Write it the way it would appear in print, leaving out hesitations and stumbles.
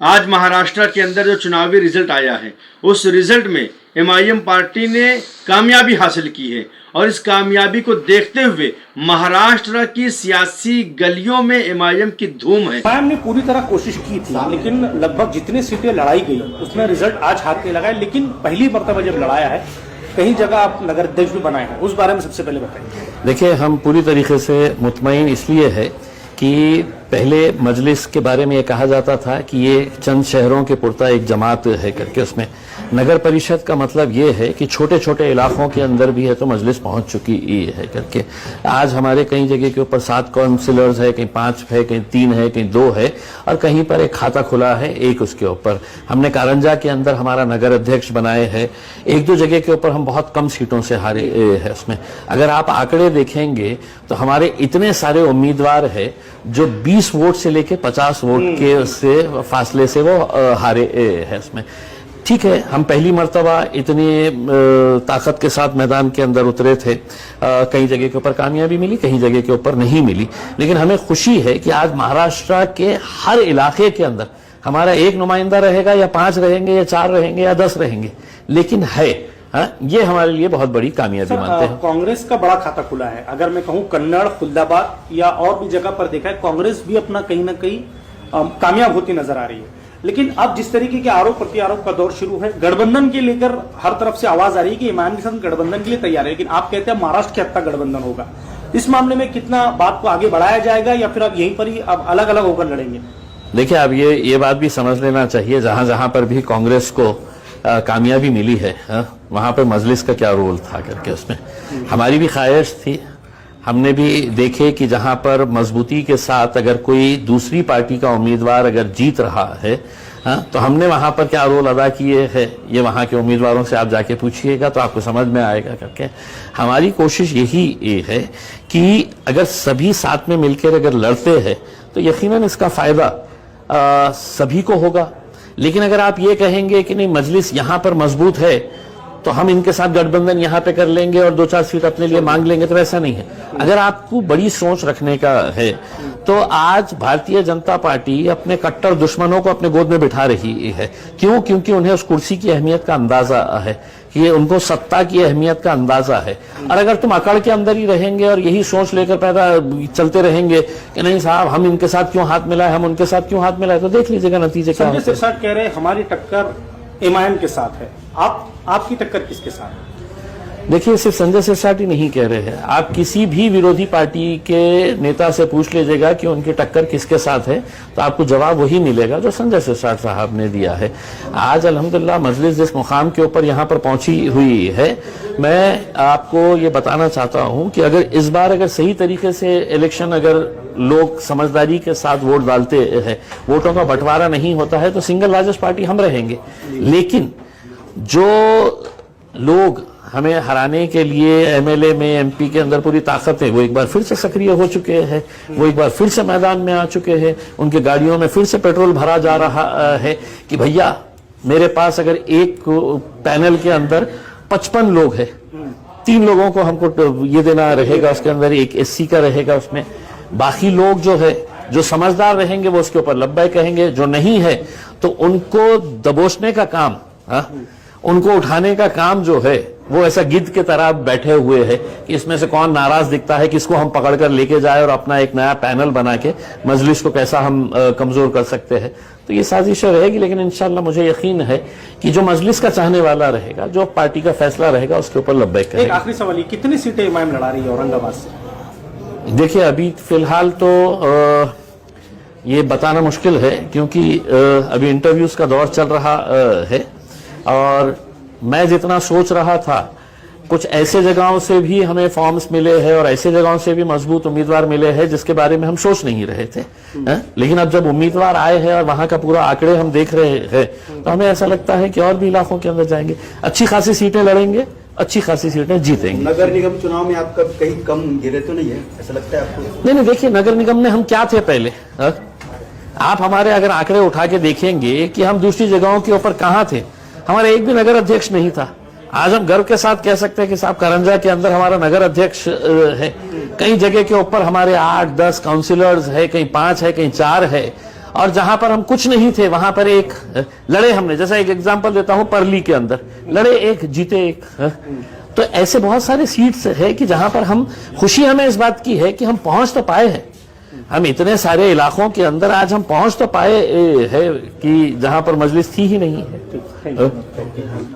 आज महाराष्ट्र के अंदर जो चुनावी रिजल्ट आया है, उस रिजल्ट में एमआईएम पार्टी ने कामयाबी हासिल की है और इस कामयाबी को देखते हुए महाराष्ट्र की सियासी गलियों में एमआईएम की धूम है। एमआईएम ने पूरी तरह कोशिश की थी, लेकिन लगभग जितनी सीटें लड़ाई गई उसमें रिजल्ट आज हाथ नहीं लगा है। लेकिन पहली मर्तबा जब लड़ाया है, कहीं जगह आप नगर अध्यक्ष भी बनाए हैं, उस बारे में सबसे पहले बताइए। देखिए, हम पूरी तरीके से मुतमईन इसलिए है कि पहले मजलिस के बारे में ये कहा जाता था कि ये चंद शहरों के पुरता एक जमात है करके, उसमें नगर परिषद का मतलब ये है कि छोटे छोटे इलाकों के अंदर भी है तो मजलिस पहुंच चुकी है करके। आज हमारे कई जगह के ऊपर 7 काउंसिलर्स है, कहीं 5 है, कहीं 3 है, कहीं 2 है और कहीं पर एक खाता खुला है एक उसके ऊपर। हमने कारंजा के अंदर हमारा नगर अध्यक्ष बनाए हैं। 1-2 जगह के ऊपर हम बहुत कम सीटों से हारे है उसमें। अगर आप आंकड़े देखेंगे तो हमारे इतने सारे उम्मीदवार है जो 20 वोट से लेके 50 वोट के से फासले से वो हारे है उसमें। ठीक है, हम पहली मर्तबा इतनी ताकत के साथ मैदान के अंदर उतरे थे। कई जगह के ऊपर कामयाबी मिली, कहीं जगह के ऊपर नहीं मिली, लेकिन हमें खुशी है कि आज महाराष्ट्र के हर इलाके के अंदर हमारा एक नुमाइंदा रहेगा या 5 रहेंगे या 4 रहेंगे या 10 रहेंगे, लेकिन है। ये हमारे लिए बहुत बड़ी कामयाबी मानते हैं। कांग्रेस का बड़ा खाता खुला है। अगर मैं कहूं कन्नड़, खुलदाबाद या और भी जगह पर देखा है, कांग्रेस भी अपना कहीं ना कहीं कामयाब होती नजर आ रही है। लेकिन अब जिस तरीके के आरोप प्रत्यारोप का दौर शुरू है, गठबंधन के लेकर हर तरफ से आवाज आ रही है कि इमरान के साथ गठबंधन के लिए तैयार है, लेकिन आप कहते हैं महाराष्ट्र के हद तक गठबंधन होगा। इस मामले में कितना बात को आगे बढ़ाया जाएगा या फिर अब यहीं पर ही अब अलग अलग होकर लड़ेंगे? देखिए, अब ये बात भी समझ लेना चाहिए, जहां जहां पर भी कांग्रेस को कामयाबी मिली है वहां पर मजलिस का क्या रोल था करके उसमें हमारी भी ख्वाहिश थी। हमने भी देखे कि जहां पर मजबूती के साथ अगर कोई दूसरी पार्टी का उम्मीदवार अगर जीत रहा है तो हमने वहां पर क्या रोल अदा किए है, ये वहां के उम्मीदवारों से आप जाके पूछिएगा तो आपको समझ में आएगा करके। हमारी कोशिश यही है कि अगर सभी साथ में मिलकर अगर लड़ते हैं तो यकीनन इसका फायदा सभी को होगा। लेकिन अगर आप ये कहेंगे कि नहीं मजलिस यहां पर मजबूत है तो हम इनके साथ गठबंधन यहां पे कर लेंगे और 2-4 सीट अपने लिए मांग लेंगे, तो ऐसा नहीं है। अगर आपको बड़ी सोच रखने का है तो आज भारतीय जनता पार्टी अपने कट्टर दुश्मनों को अपने गोद में बिठा रही है। क्यों? क्योंकि उन्हें उस कुर्सी की अहमियत का अंदाजा है, कि उनको सत्ता की अहमियत का अंदाजा है। और अगर तुम अकड़ के अंदर ही रहेंगे और यही सोच लेकर पैदा चलते रहेंगे कि नहीं साहब हम इनके साथ क्यों हाथ मिलाए, हम उनके साथ क्यों हाथ मिलाए, तो देख लीजिएगा नतीजे क्या होते हैं। संजय सिरसाट कह रहे हमारी टक्कर एमआईएम के साथ है, आपकी टक्कर किसके साथ है? देखिए, सिर्फ संजय सिरसाट ही नहीं कह रहे हैं, आप किसी भी विरोधी पार्टी के नेता से पूछ लीजिएगा कि उनकी टक्कर किसके साथ है तो आपको जवाब वही मिलेगा जो संजय सिरसाट साहब ने दिया है। आज अल्हम्दुलिल्लाह मजलिस जिस मुकाम के ऊपर यहाँ पर पहुंची हुई है, मैं आपको ये बताना चाहता हूं कि अगर इस बार अगर सही तरीके से इलेक्शन अगर लोग समझदारी के साथ वोट डालते हैं, वोटों का बंटवारा नहीं होता है, तो सिंगल लार्जेस्ट पार्टी हम रहेंगे। लेकिन जो लोग हमें हराने के लिए एमएलए में, एमपी के अंदर पूरी ताकत है, वो एक बार फिर से सक्रिय हो चुके हैं, वो एक बार फिर से मैदान में आ चुके हैं। उनके गाड़ियों में फिर से पेट्रोल भरा जा रहा है कि भैया मेरे पास अगर एक पैनल के अंदर 55 लोग हैं, 3 लोगों को हमको ये देना रहेगा, उसके अंदर एक एससी का रहेगा, उसमें बाकी लोग जो है जो समझदार रहेंगे वो उसके ऊपर लब्बैक कहेंगे, जो नहीं है तो उनको दबोचने का काम, उनको उठाने का काम जो है वो ऐसा गिद्ध के तरह बैठे हुए हैं कि इसमें से कौन नाराज दिखता है, किसको हम पकड़कर लेके जाए और अपना एक नया पैनल बना के मजलिस को कैसा हम कमजोर कर सकते हैं। तो ये साजिशें रहेगी, लेकिन इंशाल्लाह मुझे यकीन है कि जो मजलिस का चाहने वाला रहेगा, जो पार्टी का फैसला रहेगा, उसके ऊपर लब्बैक करेगा। एक आखिरी सवाल, कितनी सीटें इमाम लड़ा रही है औरंगाबाद से? देखिए, अभी फिलहाल तो ये बताना मुश्किल है क्योंकि अभी इंटरव्यूज का दौर चल रहा है और मैं जितना सोच रहा था कुछ ऐसे जगहों से भी हमें फॉर्म्स मिले हैं और ऐसे जगहों से भी मजबूत उम्मीदवार मिले हैं जिसके बारे में हम सोच नहीं रहे थे। लेकिन अब जब उम्मीदवार आए हैं और वहां का पूरा आंकड़े हम देख रहे हैं तो हमें ऐसा लगता है कि और भी इलाकों के अंदर जाएंगे, अच्छी खासी सीटें लड़ेंगे, अच्छी खासी सीटें जीतेंगे। नगर निगम चुनाव में आपका कहीं कम गिरे तो नहीं है, ऐसा लगता है आपको? नहीं, देखिए नगर निगम में हम क्या थे पहले, आप हमारे अगर आंकड़े उठा के देखेंगे कि हम दूसरी जगहों के ऊपर कहां थे, हमारा एक भी नगर अध्यक्ष नहीं था। आज हम गर्व के साथ कह सकते हैं कि साहब कारंजा के अंदर हमारा नगर अध्यक्ष है। कई जगह के ऊपर हमारे 8-10 काउंसिलर्स है, कहीं 5 है, कहीं 4 है और जहां पर हम कुछ नहीं थे वहां पर एक लड़े हमने, जैसा एक एग्जांपल देता हूं, परली के अंदर लड़े एक जीते एक। तो ऐसे बहुत सारे सीट्स है कि जहां पर हम, खुशी हमें इस बात की है कि हम पहुंच तो पाए हैं, हम इतने सारे इलाकों के अंदर आज हम पहुंच तो पाए है कि जहां पर मजलिस थी ही नहीं है।